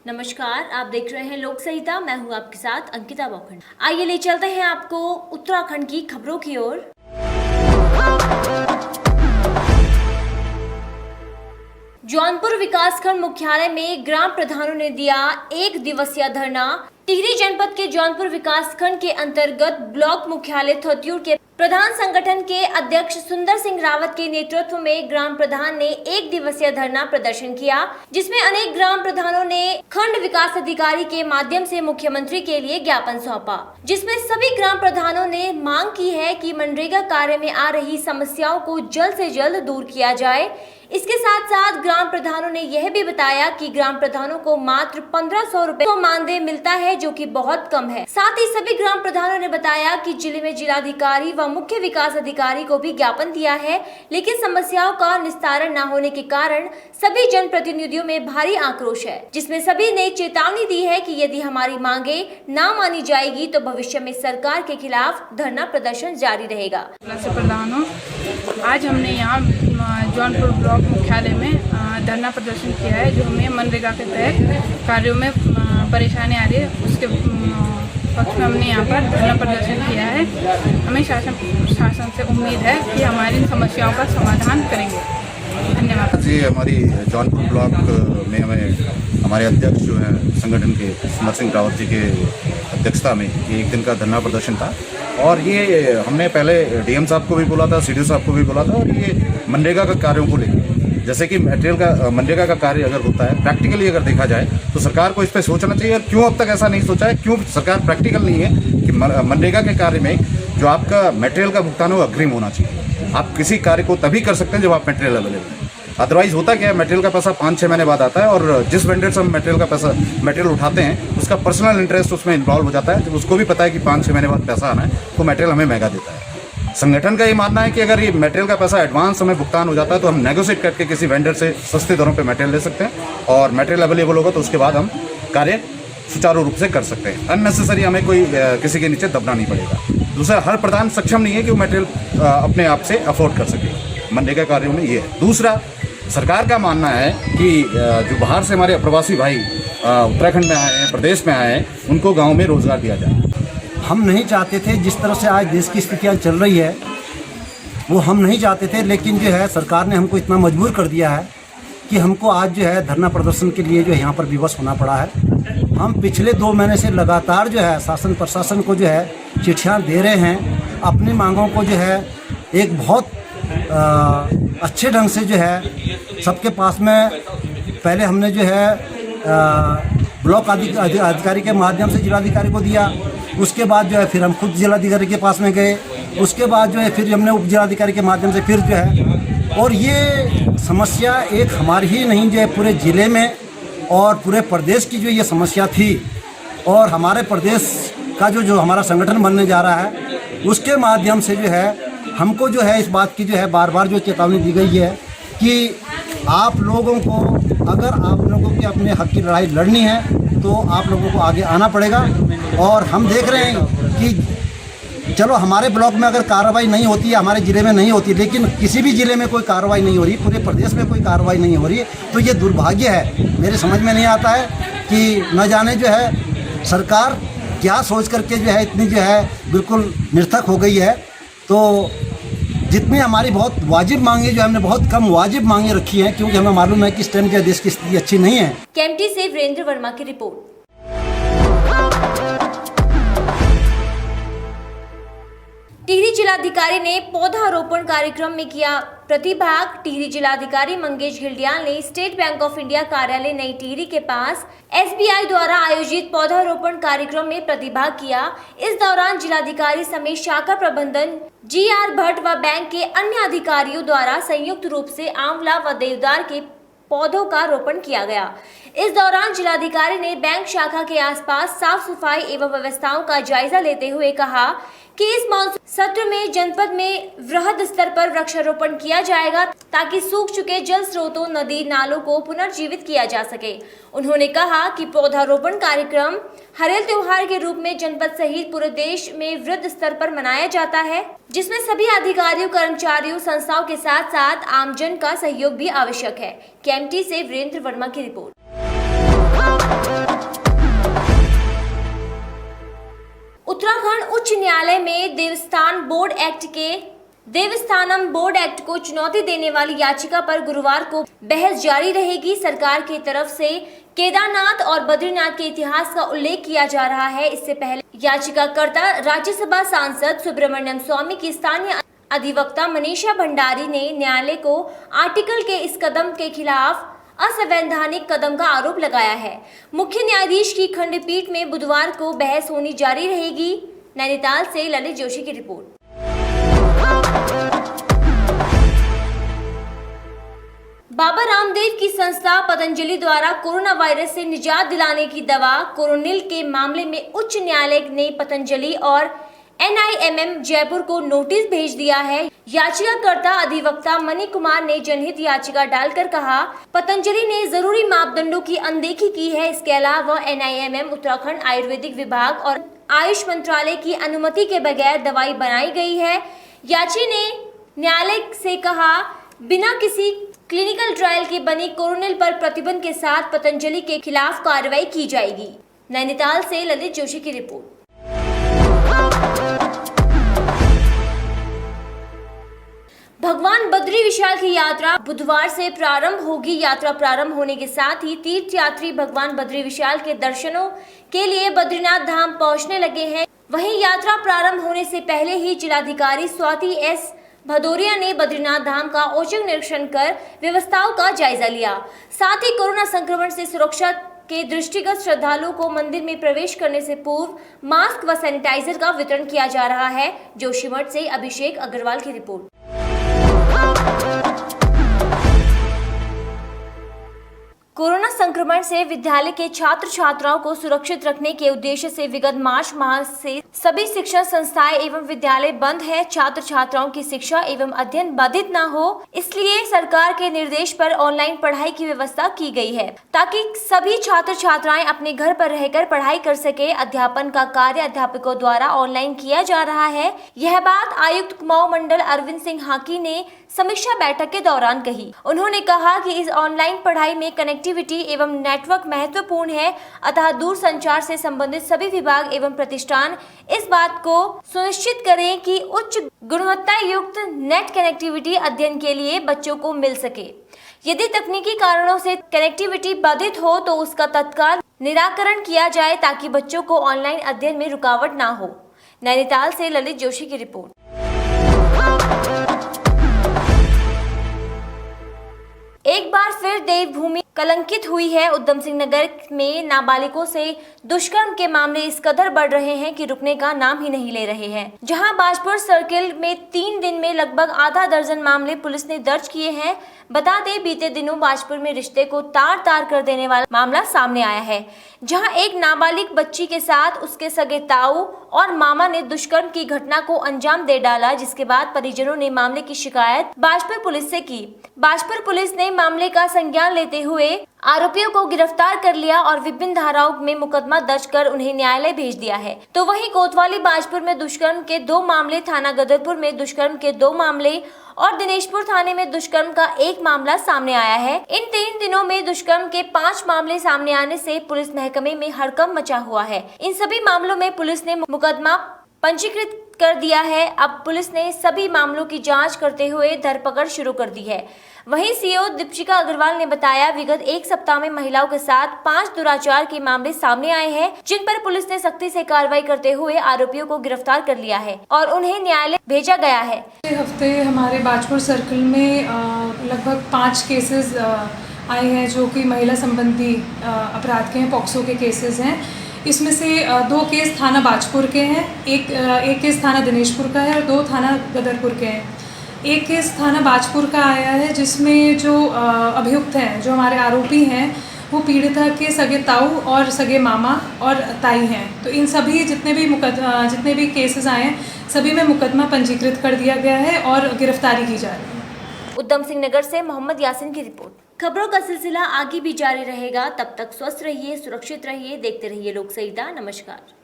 नमस्कार, आप देख रहे हैं लोक संहिता। मैं हूं आपके साथ अंकिता बोखंड। आइए ले चलते हैं आपको उत्तराखंड की खबरों की ओर। जौनपुर विकासखंड मुख्यालय में ग्राम प्रधानों ने दिया 1 दिवसीय धरना। टिहरी जनपद के जौनपुर विकासखंड के अंतर्गत ब्लॉक मुख्यालय थत्यूर के प्रधान संगठन के अध्यक्ष सुंदर सिंह रावत के नेतृत्व में ग्राम प्रधान ने 1 दिवसीय धरना प्रदर्शन किया, जिसमें अनेक ग्राम प्रधानों ने खंड विकास अधिकारी के माध्यम से मुख्यमंत्री के लिए ज्ञापन सौंपा, जिसमें सभी ग्राम प्रधानों ने मांग की है कि मनरेगा कार्य में आ रही समस्याओं को जल्द से जल्द दूर किया जाए। इसके साथ साथ ग्राम प्रधानों ने यह भी बताया कि ग्राम प्रधानों को मात्र 1500 रुपए को मानदेय मिलता है, जो कि बहुत कम है। साथ ही सभी ग्राम प्रधानों ने बताया कि जिले में जिलाधिकारी व मुख्य विकास अधिकारी को भी ज्ञापन दिया है, लेकिन समस्याओं का निस्तारण न होने के कारण सभी जनप्रतिनिधियों में भारी आक्रोश है, जिसमें सभी ने चेतावनी दी है कि यदि हमारी मांगे न मानी जाएगी तो भविष्य में सरकार के खिलाफ धरना प्रदर्शन जारी रहेगा। आज हमने यहाँ जौनपुर ब्लॉक मुख्यालय में धरना प्रदर्शन किया है, जो हमें मनरेगा के तहत कार्यों में परेशानी आ रही है, उसके पक्ष में हमने यहाँ पर धरना प्रदर्शन किया है। हमें शासन से उम्मीद है कि हमारी इन समस्याओं का समाधान करेंगे। धन्यवाद जी। हमारी जौनपुर ब्लॉक में हमारे अध्यक्ष जो हैं संगठन के सुंदर सिंह रावत जी के अध्यक्षता में ये 1 दिन का धरना प्रदर्शन था, और ये हमने पहले डीएम साहब को भी बोला था, सीडीओ साहब को भी बोला था, और ये मनरेगा का कार्यों को लेकर, जैसे कि मटेरियल का मनरेगा का कार्य अगर होता है प्रैक्टिकली अगर देखा जाए तो सरकार को इस पर सोचना चाहिए। और क्यों अब तक ऐसा नहीं सोचा है, क्यों सरकार प्रैक्टिकल नहीं है कि मनरेगा के कार्य में जो आपका मटेरियल का भुगतान हो अग्रिम होना चाहिए। आप किसी कार्य को तभी कर सकते हैं जब आप मटेरियल अवेलेबल है। अदरवाइज होता क्या है, मटेरियल का पैसा 5-6 महीने बाद आता है, और जिस वेंडर से हम मटेरियल उठाते हैं उसका पर्सनल इंटरेस्ट उसमें इन्वॉल्व हो जाता है। जब उसको भी पता है कि 5-6 महीने बाद पैसा आना है तो मटेरियल हमें महंगा देता है। संगठन का ये मानना है कि अगर ये मटेरियल का पैसा एडवांस हमें भुगतान हो जाता है तो हम नेगोशिएट करके किसी वेंडर से सस्ते दरों पे मटेरियल ले सकते हैं, और मटेरियल अवेलेबल होगा तो उसके बाद हम कार्य सुचारू रूप से कर सकते हैं। अननेसेसरी हमें कोई किसी के नीचे दबना नहीं पड़ेगा। दूसरा, हर प्रधान सक्षम नहीं है कि वो मटेरियल अपने आप से अफोर्ड कर सके। मनरेगा कार्यों में ये है। दूसरा, सरकार का मानना है कि जो बाहर से हमारे प्रवासी भाई उत्तराखंड में आए हैं, प्रदेश में आए हैं, उनको गाँव में रोजगार दिया जाए। हम नहीं चाहते थे, जिस तरह से आज देश की स्थितियाँ चल रही है वो हम नहीं चाहते थे, लेकिन जो है सरकार ने हमको इतना मजबूर कर दिया है कि हमको आज जो है धरना प्रदर्शन के लिए जो है यहाँ पर विवश होना पड़ा है। हम पिछले 2 महीने से लगातार जो है शासन प्रशासन को जो है चिट्ठियाँ दे रहे हैं, अपनी मांगों को जो है एक बहुत अच्छे ढंग से जो है सबके पास में पहले हमने जो है ब्लॉक अधिकारी के माध्यम से जिलाधिकारी को दिया, उसके बाद जो है फिर हम खुद जिलाधिकारी के पास में गए, उसके बाद जो है फिर हमने उप जिलाधिकारी के माध्यम से फिर जो है, और ये समस्या एक हमारी ही नहीं जो है पूरे ज़िले में और पूरे प्रदेश की जो ये समस्या थी, और हमारे प्रदेश का जो हमारा संगठन बनने जा रहा है उसके माध्यम से जो है हमको जो है इस बात की जो है बार बार जो चेतावनी दी गई है कि आप लोगों को, अगर आप लोगों की अपने हक की लड़ाई लड़नी है तो आप लोगों को आगे आना पड़ेगा। और हम देख रहे हैं कि चलो हमारे ब्लॉक में अगर कार्रवाई नहीं होती है, हमारे ज़िले में नहीं होती, लेकिन किसी भी ज़िले में कोई कार्रवाई नहीं हो रही, पूरे प्रदेश में कोई कार्रवाई नहीं हो रही, तो ये दुर्भाग्य है। मेरे समझ में नहीं आता है कि न जाने जो है सरकार क्या सोच करके जो है इतनी जो है बिल्कुल निरर्थक हो गई है। तो जितनी हमारी बहुत वाजिब मांगे जो हमने बहुत कम वाजिब मांगे रखी हैं, क्योंकि हमें मालूम है कि इस टाइम के देश की स्थिति अच्छी नहीं है। केएमटी से वीरेंद्र वर्मा की रिपोर्ट। टिहरी जिलाधिकारी ने पौधारोपण कार्यक्रम में किया प्रतिभाग। टिहरी जिलाधिकारी मंगेश घिल्डियाल ने स्टेट बैंक ऑफ इंडिया कार्यालय नई टिहरी के पास SBI द्वारा आयोजित पौधारोपण कार्यक्रम में प्रतिभाग किया। इस दौरान जिलाधिकारी समेत शाखा प्रबंधन GR भट्ट व बैंक के अन्य अधिकारियों द्वारा संयुक्त रूप से आंवला व देवदार के पौधों का रोपण किया गया। इस दौरान जिलाधिकारी ने बैंक शाखा के आसपास साफ सफाई एवं व्यवस्थाओं का जायजा लेते हुए कहा कि इस मानसून सत्र में जनपद में वृहद स्तर पर वृक्षारोपण किया जाएगा, ताकि सूख चुके जल स्रोतों, नदी नालों को पुनर्जीवित किया जा सके। उन्होंने कहा कि पौधारोपण कार्यक्रम हरेल त्योहार के रूप में जनपद सहित पूरे देश में वृहद स्तर पर मनाया जाता है, जिसमें सभी अधिकारियों, कर्मचारियों, संस्थाओं के साथ साथ आमजन का सहयोग भी आवश्यक है। केएमटी से वीरेंद्र वर्मा की रिपोर्ट। बोर्ड एक्ट को चुनौती देने वाली याचिका पर गुरुवार को बहस जारी रहेगी। सरकार की तरफ से केदारनाथ और बद्रीनाथ के इतिहास का उल्लेख किया जा रहा है। इससे पहले याचिकाकर्ता राज्यसभा सांसद सुब्रमण्यम स्वामी की स्थानीय अधिवक्ता मनीषा भंडारी ने न्यायालय को आर्टिकल के इस कदम के खिलाफ असंवैधानिक कदम का आरोप लगाया है। मुख्य न्यायाधीश की खंडपीठ में बुधवार को बहस होनी जारी रहेगी। नैनीताल से ललित जोशी की रिपोर्ट। बाबा रामदेव की संस्था पतंजलि द्वारा कोरोना वायरस से निजात दिलाने की दवा कोरोनिल के मामले में उच्च न्यायालय ने पतंजलि और NIMM जयपुर को नोटिस भेज दिया है। याचिकाकर्ता अधिवक्ता मणि कुमार ने जनहित याचिका डालकर कहा, पतंजलि ने जरूरी मापदंडों की अनदेखी की है। इसके अलावा NIMM उत्तराखंड आयुर्वेदिक विभाग और आयुष मंत्रालय की अनुमति के बगैर दवाई बनाई गई है। याची ने न्यायालय से कहा, बिना किसी क्लिनिकल ट्रायल के बनी कोरोनिल पर प्रतिबंध के साथ पतंजलि के खिलाफ कार्रवाई की जाएगी। नैनीताल से ललित जोशी की रिपोर्ट। भगवान बद्री विशाल की यात्रा बुधवार से प्रारंभ होगी। यात्रा प्रारंभ होने के साथ ही तीर्थयात्री भगवान बद्री विशाल के दर्शनों के लिए बद्रीनाथ धाम पहुंचने लगे हैं। वहीं यात्रा प्रारंभ होने से पहले ही जिलाधिकारी स्वाति S भदौरिया ने बद्रीनाथ धाम का औचक निरीक्षण कर व्यवस्थाओं का जायजा लिया। साथ ही कोरोना संक्रमण से सुरक्षा के दृष्टिगत श्रद्धालुओं को मंदिर में प्रवेश करने से पूर्व मास्क व सैनिटाइजर का वितरण किया जा रहा है। जोशीमठ से अभिषेक अग्रवाल की रिपोर्ट। कोरोना संक्रमण से विद्यालय के छात्र छात्राओं को सुरक्षित रखने के उद्देश्य से विगत मार्च माह से सभी शिक्षण संस्थाएं एवं विद्यालय बंद है। छात्र छात्राओं की शिक्षा एवं अध्ययन बाधित न हो, इसलिए सरकार के निर्देश पर ऑनलाइन पढ़ाई की व्यवस्था की गई है, ताकि सभी छात्र छात्राएं अपने घर पर रहकर पढ़ाई कर सके। अध्यापन का कार्य अध्यापकों द्वारा ऑनलाइन किया जा रहा है। यह बात आयुक्त कुमाऊं मंडल अरविंद सिंह हाकी ने समीक्षा बैठक के दौरान कही। उन्होंने कहा कि इस ऑनलाइन पढ़ाई में कनेक्टिविटी एवं नेटवर्क महत्वपूर्ण है, अतः दूर संचार से संबंधित सभी विभाग एवं प्रतिष्ठान इस बात को सुनिश्चित करें कि उच्च गुणवत्ता युक्त नेट कनेक्टिविटी अध्ययन के लिए बच्चों को मिल सके। यदि तकनीकी कारणों से कनेक्टिविटी बाधित हो तो उसका तत्काल निराकरण किया जाए, ताकि बच्चों को ऑनलाइन अध्ययन में रुकावट न हो। नैनीताल से ललित जोशी की रिपोर्ट। एक बार फिर देवभूमि कलंकित हुई है। उधम सिंह नगर में नाबालिगों से दुष्कर्म के मामले इस कदर बढ़ रहे हैं कि रुकने का नाम ही नहीं ले रहे हैं। जहां बाजपुर सर्किल में 3 दिन में लगभग आधा दर्जन मामले पुलिस ने दर्ज किए हैं। बता दें, बीते दिनों बाजपुर में रिश्ते को तार तार कर देने वाला मामला सामने आया है, जहां एक नाबालिग बच्ची के साथ उसके सगे ताऊ और मामा ने दुष्कर्म की घटना को अंजाम दे डाला, जिसके बाद परिजनों ने मामले की शिकायत बाजपुर पुलिस से की। बाजपुर पुलिस ने मामले का संज्ञान लेते हुए आरोपियों को गिरफ्तार कर लिया और विभिन्न धाराओं में मुकदमा दर्ज कर उन्हें न्यायालय भेज दिया है। तो वहीं कोतवाली बाजपुर में दुष्कर्म के 2 मामले, थाना गदरपुर में दुष्कर्म के 2 मामले और दिनेशपुर थाने में दुष्कर्म का 1 मामला सामने आया है। इन 3 दिनों में दुष्कर्म के 5 मामले सामने आने से पुलिस महकमे में हड़कंप मचा हुआ है। इन सभी मामलों में पुलिस ने मुकदमा पंजीकृत कर दिया है। अब पुलिस ने सभी मामलों की जांच करते हुए धरपकड़ शुरू कर दी है। वहीं सीओ दीपशिका अग्रवाल ने बताया, विगत 1 सप्ताह में महिलाओं के साथ 5 दुराचार के मामले सामने आए हैं, जिन पर पुलिस ने सख्ती से कार्रवाई करते हुए आरोपियों को गिरफ्तार कर लिया है और उन्हें न्यायालय भेजा गया है। हफ्ते हमारे बाजपुर सर्कल में लगभग 5 केसेस आए हैं, जो कि महिला संबंधी अपराध के हैं, पॉक्सो के केसेस हैं। इसमें से 2 केस थाना बाजपुर के हैं, एक केस थाना दिनेशपुर का है और 2 थाना गदरपुर के हैं। एक केस थाना बाजपुर का आया है, जिसमें जो अभियुक्त हैं, जो हमारे आरोपी हैं, वो पीड़िता के सगे ताऊ और सगे मामा और ताई हैं। तो इन सभी जितने भी केसेस आए हैं, सभी में मुकदमा पंजीकृत कर दिया गया है और गिरफ्तारी की जा रही है। उधम सिंह नगर से मोहम्मद यासिन की रिपोर्ट। खबरों का सिलसिला आगे भी जारी रहेगा। तब तक स्वस्थ रहिए, सुरक्षित रहिए, देखते रहिए लोक सरिता। नमस्कार।